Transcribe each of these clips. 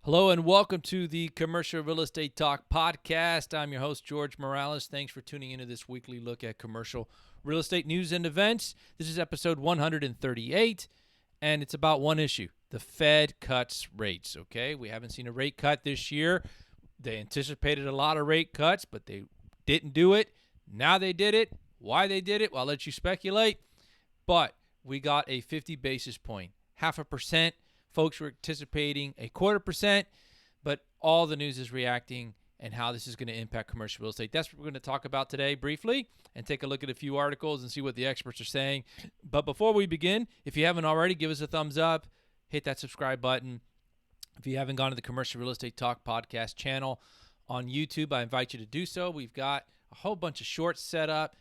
Hello and welcome to the Commercial Real Estate Talk podcast. I'm your host, George Morales. Thanks for tuning into this weekly look at commercial real estate news and events. This is episode 138, and it's about one issue. The Fed cuts rates, okay? We haven't seen a rate cut this year. They anticipated a lot of rate cuts, but they didn't do it. Now they did it. Why they did it, well, I'll let you speculate. But we got a 50 basis point, 0.5%. Folks were anticipating a 0.25%, but all the news is reacting and how this is going to impact commercial real estate. That's what we're going to talk about today briefly and take a look at a few articles and see what the experts are saying. But before we begin, if you haven't already, give us a thumbs up, hit that subscribe button. If you haven't gone to the Commercial Real Estate Talk podcast channel on YouTube, I invite you to do so. We've got a whole bunch of shorts set up,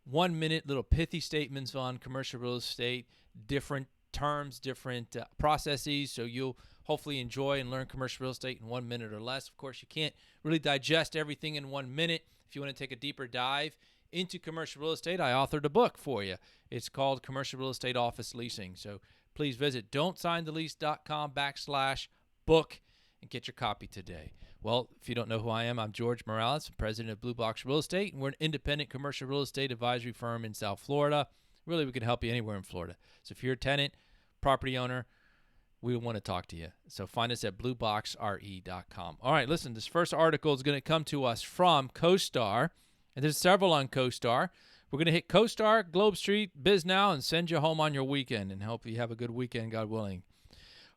1-minute little pithy statements on commercial real estate, different terms, different processes, so you'll hopefully enjoy and learn commercial real estate in 1 minute or less. Of course, you can't really digest everything in 1 minute. If you want to take a deeper dive into commercial real estate, I authored a book for you. It's called Commercial Real Estate Office Leasing. So please visit don'tsignthelease.com/book and get your copy today. Well, if you don't know who I am, I'm George Morales, president of Blue Box Real Estate, and we're an independent commercial real estate advisory firm in South Florida. Really, we can help you anywhere in Florida. So if you're a tenant, property owner, we want to talk to you. So find us at blueboxre.com. All right, listen, this first article is going to come to us from CoStar, and there's several on CoStar. We're going to hit CoStar, Globe Street, BizNow, and send you home on your weekend and hope you have a good weekend, God willing.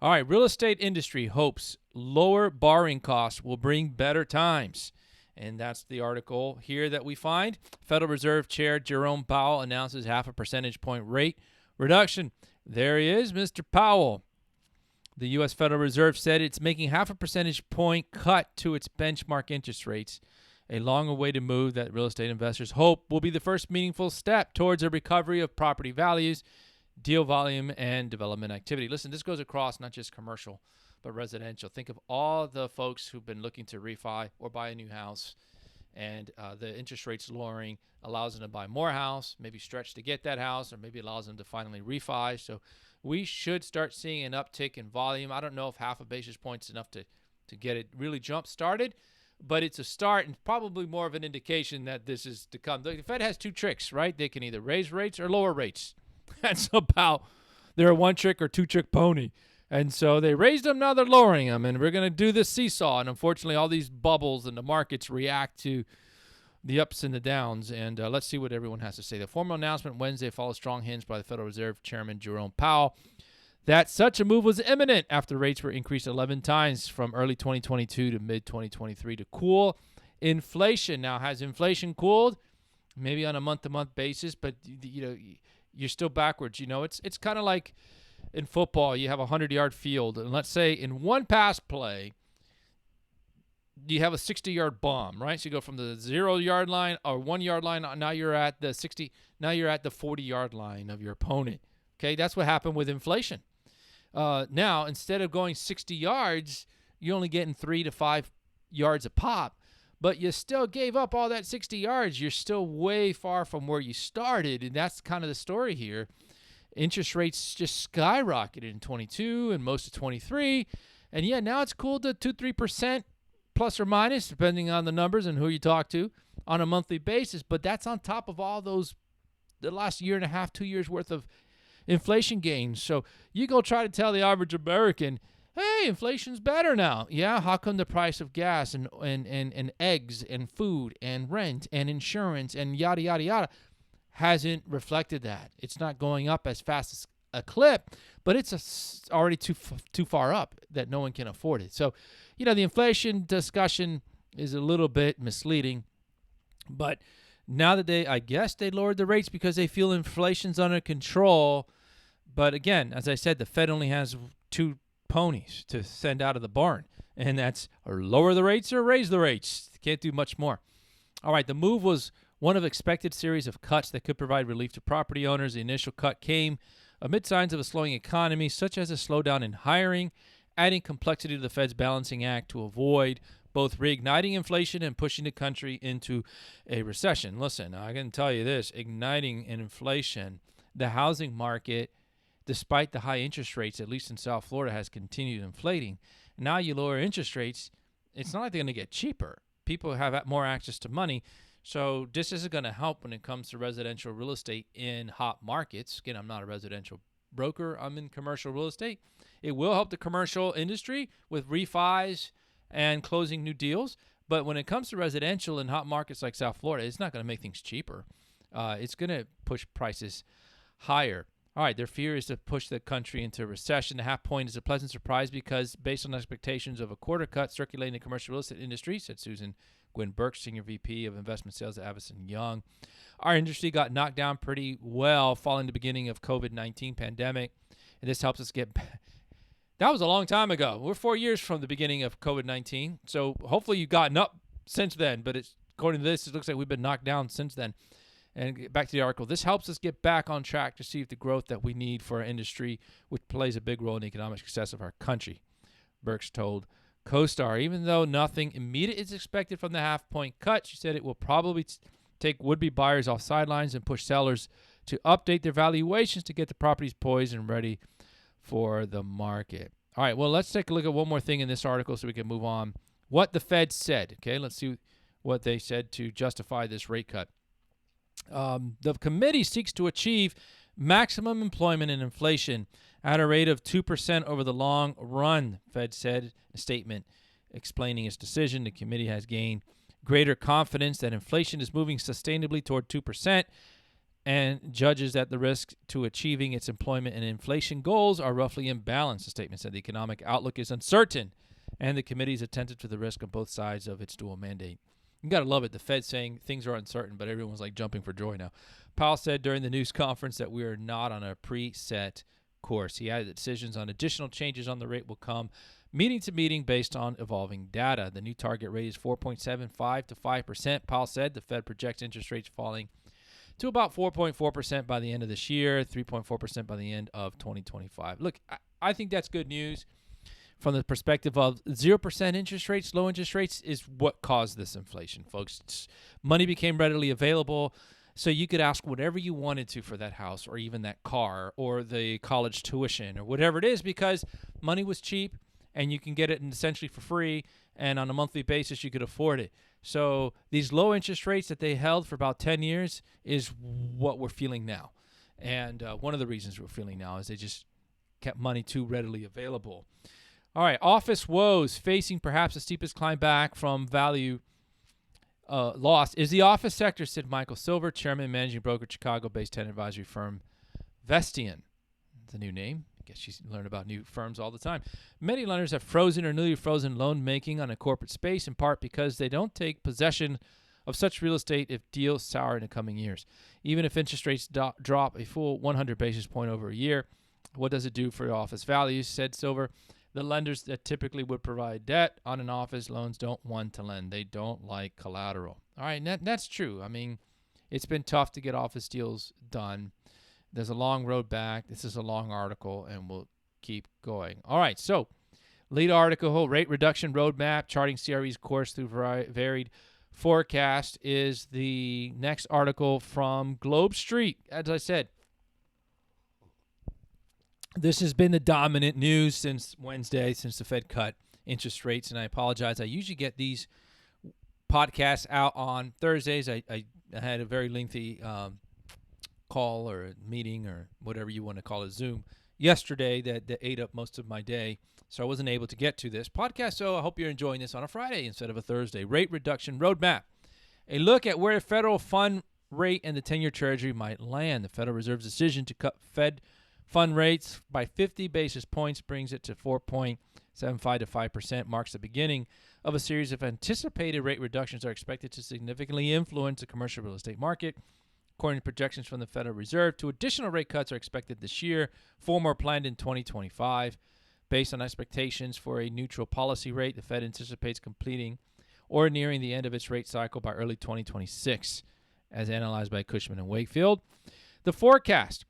All right, real estate industry hopes lower borrowing costs will bring better times. And that's the article here that we find. Federal Reserve Chair Jerome Powell announces 0.5 percentage point rate reduction. There he is, Mr. Powell. The U.S. Federal Reserve said it's making 0.5 percentage point cut to its benchmark interest rates, a long-awaited move that real estate investors hope will be the first meaningful step towards a recovery of property values, deal volume, and development activity. Listen, this goes across not just commercial, but residential. Think of all the folks who've been looking to refi or buy a new house, and the interest rates lowering allows them to buy more house, maybe stretch to get that house, or maybe allows them to finally refi. So we should start seeing an uptick in volume. I don't know if 0.5 basis point is enough to get it really jump started, but it's a start and probably more of an indication that this is to come. The Fed has two tricks, right? They can either raise rates or lower rates. That's about they're a one-trick or two-trick pony. And so they raised them, now they're lowering them, and we're going to do this seesaw. And unfortunately, all these bubbles in the markets react to the ups and the downs. And let's see what everyone has to say. The formal announcement Wednesday follows strong hints by the Federal Reserve Chairman Jerome Powell that such a move was imminent after rates were increased 11 times from early 2022 to mid-2023 to cool inflation. Now, has inflation cooled? Maybe on a month-to-month basis, but you're still backwards. It's kind of like in football, you have a 100-yard field, and let's say in one pass play, you have a 60-yard bomb, right? So you go from the 0-yard line or 1-yard line. Now you're at the 60. Now you're at the 40-yard line of your opponent. Okay, that's what happened with inflation. Now instead of going 60 yards, you're only getting 3 to 5 yards a pop, but you still gave up all that 60 yards. You're still way far from where you started, and that's kind of the story here. Interest rates just skyrocketed in 22 and most of 23. And yeah, now it's cooled to 2-3% plus or minus, depending on the numbers and who you talk to on a monthly basis. But that's on top of all the last year and a half, 2 years worth of inflation gains. So you go try to tell the average American, hey, inflation's better now. Yeah, how come the price of gas and eggs and food and rent and insurance and yada, yada, yada hasn't reflected that? It's not going up as fast as a clip, but it's already too far up that no one can afford it. So, the inflation discussion is a little bit misleading, but now that I guess they lowered the rates because they feel inflation's under control. But again, as I said, the Fed only has two ponies to send out of the barn, and that's or lower the rates or raise the rates. Can't do much more. All right, the move was one of expected series of cuts that could provide relief to property owners. The initial cut came amid signs of a slowing economy, such as a slowdown in hiring, adding complexity to the Fed's balancing act to avoid both reigniting inflation and pushing the country into a recession. Listen, I can tell you this, igniting inflation, the housing market despite the high interest rates, at least in South Florida, has continued inflating. Now you lower interest rates, it's not like they're going to get cheaper. People have more access to money. So this isn't going to help when it comes to residential real estate in hot markets. Again, I'm not a residential broker. I'm in commercial real estate. It will help the commercial industry with refis and closing new deals. But when it comes to residential in hot markets like South Florida, it's not going to make things cheaper. It's going to push prices higher. All right, their fear is to push the country into a recession. The half point is a pleasant surprise because based on expectations of a quarter cut circulating in the commercial real estate industry, said Susan Gwynn Burke, Senior VP of Investment Sales at Avison Young. Our industry got knocked down pretty well following the beginning of COVID-19 pandemic, and this helps us get back. That was a long time ago. We're 4 years from the beginning of COVID-19, so hopefully you've gotten up since then, but according to this, it looks like we've been knocked down since then. And back to the article, this helps us get back on track to see if the growth that we need for our industry, which plays a big role in the economic success of our country, Burks told CoStar. Even though nothing immediate is expected from the half-point cut, she said it will probably take would-be buyers off sidelines and push sellers to update their valuations to get the properties poised and ready for the market. All right, well, let's take a look at one more thing in this article so we can move on. What the Fed said, okay? Let's see what they said to justify this rate cut. The committee seeks to achieve maximum employment and inflation at a rate of 2% over the long run, Fed said in a statement explaining its decision. The committee has gained greater confidence that inflation is moving sustainably toward 2% and judges that the risk to achieving its employment and inflation goals are roughly in balance. The statement said the economic outlook is uncertain, and the committee is attentive to the risk on both sides of its dual mandate. You got to love it. The Fed saying things are uncertain, but everyone's like jumping for joy now. Powell said during the news conference that we are not on a preset course. He added that decisions on additional changes on the rate will come meeting to meeting based on evolving data. The new target rate is 4.75 to 5%. Powell said the Fed projects interest rates falling to about 4.4% by the end of this year, 3.4% by the end of 2025. Look, I think that's good news. From the perspective of 0% interest rates, low interest rates is what caused this inflation, folks. Money became readily available, so you could ask whatever you wanted to for that house or even that car or the college tuition or whatever it is because money was cheap and you can get it essentially for free, and on a monthly basis you could afford it. So these low interest rates that they held for about 10 years is what we're feeling now. And one of the reasons we're feeling now is they just kept money too readily available. All right, office woes facing perhaps the steepest climb back from value loss is the office sector, said Michael Silver, chairman and managing broker at Chicago-based tenant advisory firm Vestian. It's a new name. I guess you learn about new firms all the time. Many lenders have frozen or newly frozen loan making on a corporate space, in part because they don't take possession of such real estate if deals sour in the coming years. Even if interest rates drop a full 100 basis point over a year, what does it do for office values, said Silver. The lenders that typically would provide debt on an office loans don't want to lend. They don't like collateral. All right, that's true. I mean, it's been tough to get office deals done. There's a long road back. This is a long article, and we'll keep going. All right, so lead article, rate reduction roadmap, charting CRE's course through varied forecast is the next article from Globe Street. As I said, this has been the dominant news since Wednesday, since the Fed cut interest rates. And I apologize. I usually get these podcasts out on Thursdays. I had a very lengthy call or a meeting or whatever you want to call it, Zoom, yesterday that ate up most of my day. So I wasn't able to get to this podcast. So I hope you're enjoying this on a Friday instead of a Thursday. Rate reduction roadmap. A look at where federal fund rate and the 10-year Treasury might land. The Federal Reserve's decision to cut Fed fund rates by 50 basis points brings it to 4.75 to 5%, marks the beginning of a series of anticipated rate reductions that are expected to significantly influence the commercial real estate market. According to projections from the Federal Reserve, 2 additional rate cuts are expected this year, 4 more planned in 2025. Based on expectations for a neutral policy rate, the Fed anticipates completing or nearing the end of its rate cycle by early 2026, as analyzed by Cushman & Wakefield. The forecast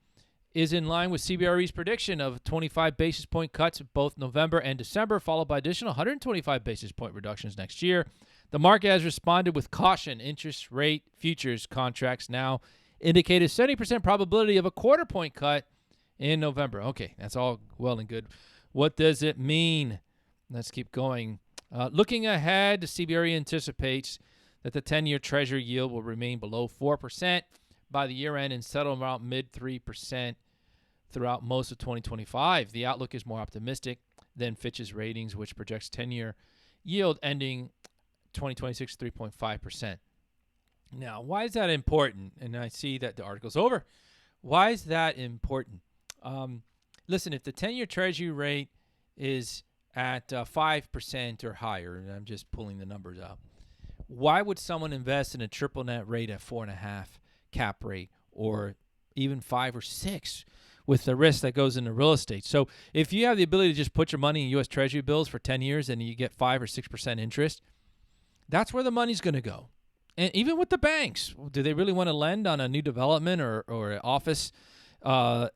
is in line with CBRE's prediction of 25 basis point cuts in both November and December, followed by additional 125 basis point reductions next year. The market has responded with caution. Interest rate futures contracts now indicate a 70% probability of a quarter point cut in November. Okay, that's all well and good. What does it mean? Let's keep going. Looking ahead, the CBRE anticipates that the 10-year Treasury yield will remain below 4% by the year end and settle around mid 3% throughout most of 2025. The outlook is more optimistic than Fitch's ratings, which projects 10-year yield ending 2026 3.5%. Now, why is that important? And I see that the article's over. Why is that important? Listen, if the 10-year Treasury rate is at 5% or higher, and I'm just pulling the numbers out, why would someone invest in a triple net rate at 4.5 cap rate or even 5 or 6 with the risk that goes into real estate? So if you have the ability to just put your money in U.S. Treasury bills for 10 years and you get 5 or 6% interest, that's where the money's going to go. And even with the banks, do they really want to lend on a new development or office and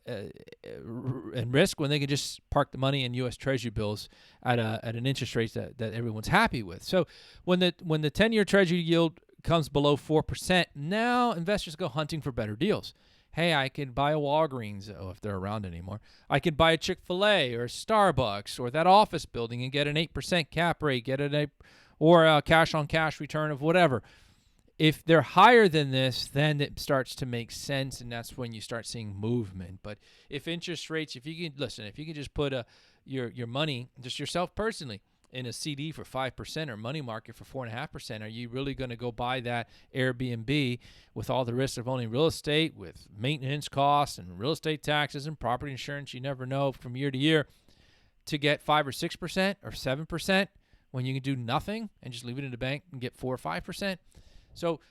risk when they can just park the money in U.S. Treasury bills at an interest rate that everyone's happy with? So when the 10-year Treasury yield comes below 4%, now investors go hunting for better deals. Hey, I could buy a Walgreens, if they're around anymore. I could buy a Chick-fil-A or a Starbucks or that office building and get an 8% cap rate, or a cash-on-cash return of whatever. If they're higher than this, then it starts to make sense, and that's when you start seeing movement. But if interest rates, if you can just put your money, just yourself personally, in a CD for 5% or money market for 4.5%, are you really going to go buy that Airbnb with all the risks of owning real estate, with maintenance costs and real estate taxes and property insurance? You never know from year to year, to get 5 or 6% or 7% when you can do nothing and just leave it in the bank and get 4 or 5%. So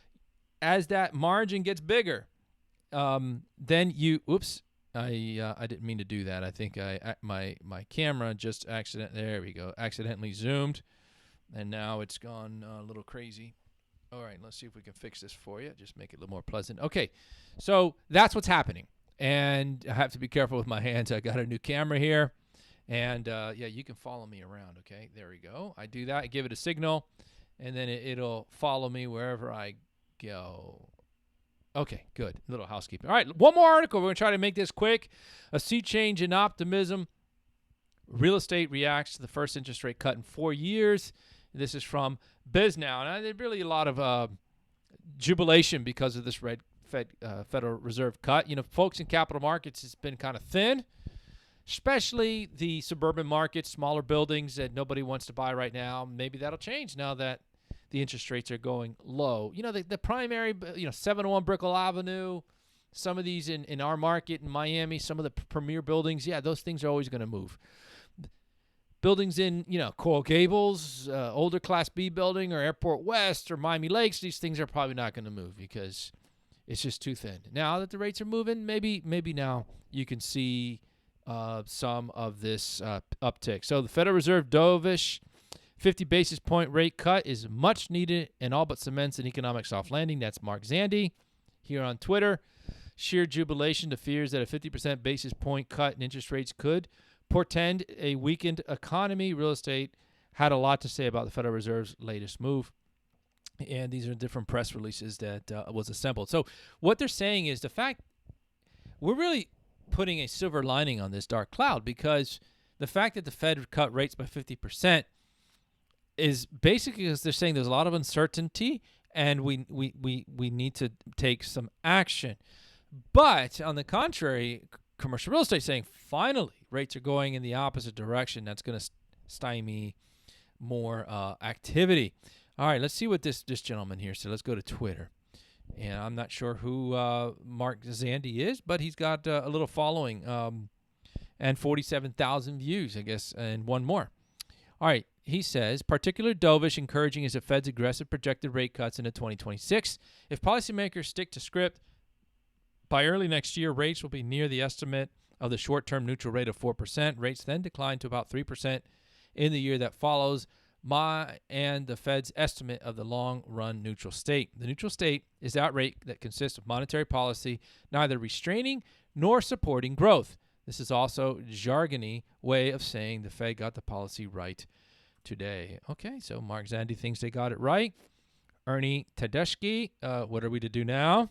as that margin gets bigger, then you, I didn't mean to do that. I think my camera just accidentally zoomed, and now it's gone a little crazy. All right, let's see if we can fix this for you. Just make it a little more pleasant. Okay, so that's what's happening, and I have to be careful with my hands. I got a new camera here, and you can follow me around. Okay, there we go. I do that. I give it a signal, and then it'll follow me wherever I go. Okay, good. A little housekeeping. All right, one more article. We're going to try to make this quick. A sea change in optimism. Real estate reacts to the first interest rate cut in 4 years. This is from BizNow. And there's really a lot of jubilation because of this Federal Reserve cut. You know, folks in capital markets, it's been kind of thin, especially the suburban markets, smaller buildings that nobody wants to buy right now. Maybe that'll change now that the interest rates are going low. You know, the primary, 701 Brickell Avenue, some of these in our market in Miami, some of the premier buildings, those things are always going to move. Buildings in, Coral Gables, older Class B building, or Airport West, or Miami Lakes, these things are probably not going to move because it's just too thin. Now that the rates are moving, maybe now you can see some of this uptick. So the Federal Reserve dovish 50 basis point rate cut is much needed and all but cements an economic soft landing. That's Mark Zandi here on Twitter. Sheer jubilation to fears that a 50% basis point cut in interest rates could portend a weakened economy. Real estate had a lot to say about the Federal Reserve's latest move. And these are different press releases that was assembled. So what they're saying is the fact we're really putting a silver lining on this dark cloud, because the fact that the Fed cut rates by 50% is basically because they're saying there's a lot of uncertainty and we need to take some action. But on the contrary, commercial real estate saying finally rates are going in the opposite direction. That's going to stymie more activity. All right, let's see what this gentleman here said. Let's go to Twitter. And I'm not sure who Mark Zandi is, but he's got a little following and 47,000 views, I guess, and one more. All right. He says, particular dovish encouraging is the Fed's aggressive projected rate cuts into 2026. If policymakers stick to script, by early next year, rates will be near the estimate of the short-term neutral rate of 4%. Rates then decline to about 3% in the year that follows, and the Fed's estimate of the long-run neutral state. The neutral state is that rate that consists of monetary policy neither restraining nor supporting growth. This is also a jargony way of saying the Fed got the policy right today. Okay, so Mark Zandi thinks they got it right. Ernie Tedeschi, what are we to do now?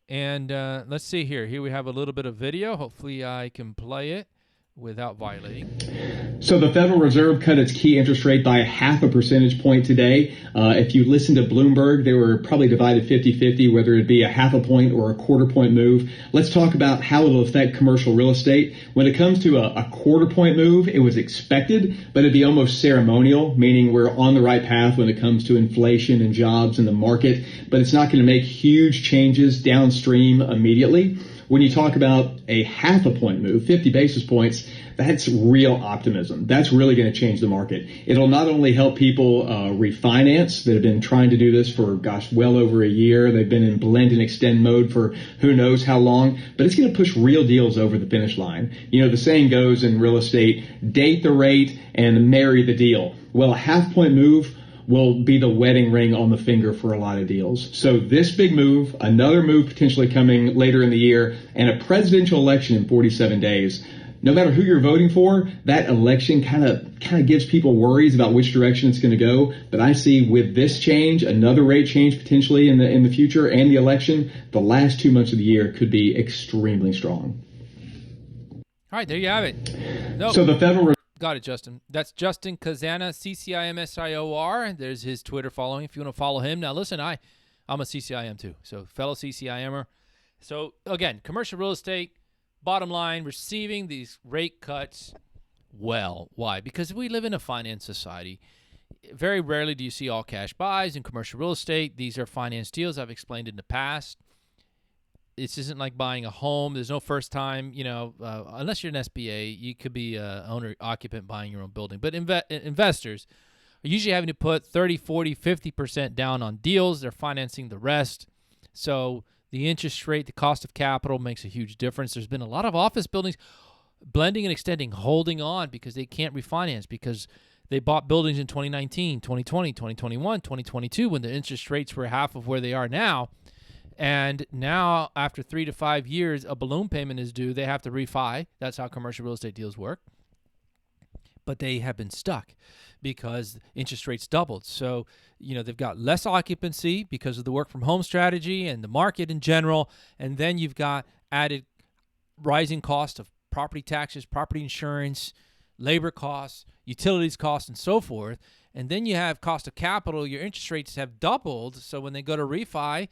And let's see here. Here we have a little bit of video. Hopefully I can play it without violating. So the Federal Reserve cut its key interest rate by 0.5 percentage point today. If you listen to Bloomberg, they were probably divided 50-50, whether it be a 0.5 point or a 1/4 point move. Let's talk about how it'll affect commercial real estate. When it comes to a 1/4 point move, it was expected, but it'd be almost ceremonial, meaning we're on the right path when it comes to inflation and jobs in the market, but it's not going to make huge changes downstream immediately. When you talk about a 0.5 point move, 50 basis points, that's real optimism. That's really going to change the market. It'll not only help people refinance that have been trying to do this for, well over a year. They've been in blend and extend mode for who knows how long, but it's going to push real deals over the finish line. You know, the saying goes in real estate, date the rate and marry the deal. Well, a 0.5 point move will be the wedding ring on the finger for a lot of deals. So this big move, another move potentially coming later in the year, and a presidential election in 47 days. No matter who you're voting for, that election kind of gives people worries about which direction it's going to go. But I see with this change, another rate change potentially in the future, and the election, the last 2 months of the year could be extremely strong. All right, there you have it. No. So the Federal Got it, Justin. That's Justin Kazana, CCIMSIOR. There's his Twitter following if you want to follow him. Now, listen, I'm a CCIM too, so fellow CCIMer. So, again, commercial real estate, bottom line, receiving these rate cuts well. Why? Because we live in a finance society. Very rarely do you see all cash buys in commercial real estate. These are finance deals I've explained in the past. This isn't like buying a home. There's no first time, unless you're an SBA, you could be an owner-occupant buying your own building. But investors are usually having to put 30, 40, 50% down on deals. They're financing the rest. So the interest rate, the cost of capital makes a huge difference. There's been a lot of office buildings blending and extending, holding on because they can't refinance because they bought buildings in 2019, 2020, 2021, 2022 when the interest rates were half of where they are now. And now, after 3 to 5 years, a balloon payment is due. They have to refi. That's how commercial real estate deals work. But they have been stuck because interest rates doubled. So, they've got less occupancy because of the work from home strategy and the market in general. And then you've got added rising cost of property taxes, property insurance, labor costs, utilities costs, and so forth. And then you have cost of capital. Your interest rates have doubled. So when they go to refi,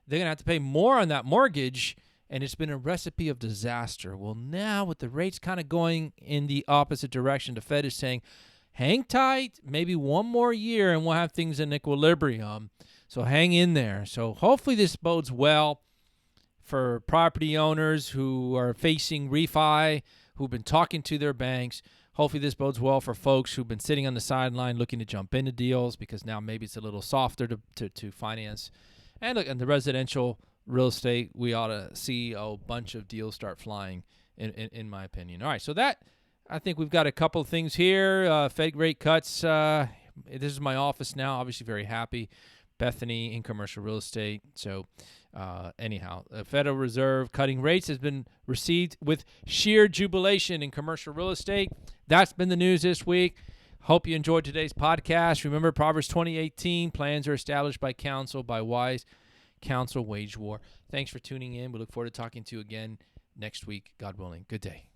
they're going to have to pay more on that mortgage, and it's been a recipe of disaster. Well, now with the rates kind of going in the opposite direction, the Fed is saying, hang tight, maybe one more year, and we'll have things in equilibrium. So hang in there. So hopefully this bodes well for property owners who are facing refi, who've been talking to their banks. Hopefully this bodes well for folks who've been sitting on the sideline looking to jump into deals because now maybe it's a little softer to finance. And look, in the residential real estate, we ought to see a bunch of deals start flying, in my opinion. All right, so I think we've got a couple of things here. Fed rate cuts. This is my office now. Obviously very happy. Bethany in commercial real estate. So anyhow, the Federal Reserve cutting rates has been received with sheer jubilation in commercial real estate. That's been the news this week. Hope you enjoyed today's podcast. Remember, Proverbs 20:18, plans are established by counsel, by wise counsel wage war. Thanks for tuning in. We look forward to talking to you again next week, God willing. Good day.